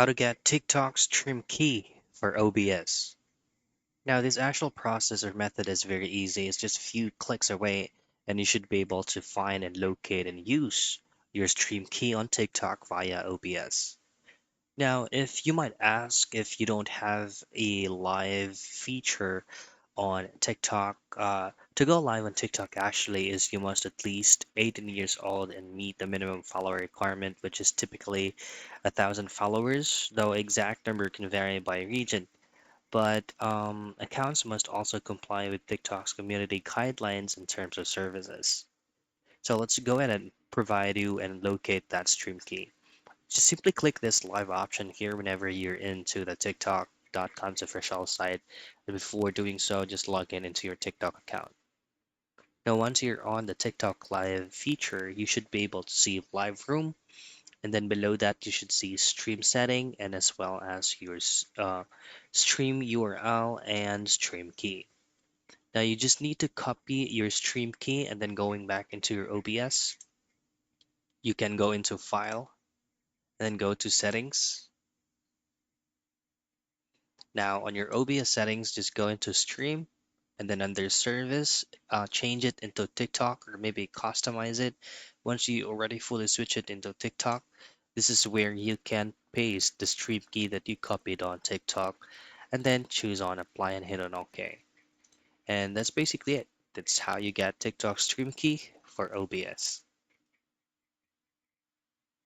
How to get TikTok's trim key for OBS. Now, this actual process or method is very easy. It's just a few clicks away, and you should be able to find and locate and use your stream key on TikTok via OBS. Now, if you might ask if you don't have a live feature on TikTok, to go live on TikTok actually is you must at least 18 years old and meet the minimum follower requirement, which is typically 1,000 followers, though exact number can vary by region. But accounts must also comply with TikTok's community guidelines in terms of services. So let's go ahead and provide you and locate that stream key. Just simply click this live option here whenever you're into the TikTok.com's official site. And before doing so, just log in into your TikTok account. Now, once you're on the TikTok live feature, you should be able to see live room. And then below that, you should see stream setting and as well as your stream URL and stream key. Now, you just need to copy your stream key and then going back into your OBS, you can go into File and then go to Settings. Now on your OBS settings, just go into stream and then under service, change it into TikTok or maybe customize it. Once you already fully switch it into TikTok, this is where you can paste the stream key that you copied on TikTok and then choose on apply and hit on OK. And that's basically it. That's how you get TikTok stream key for OBS.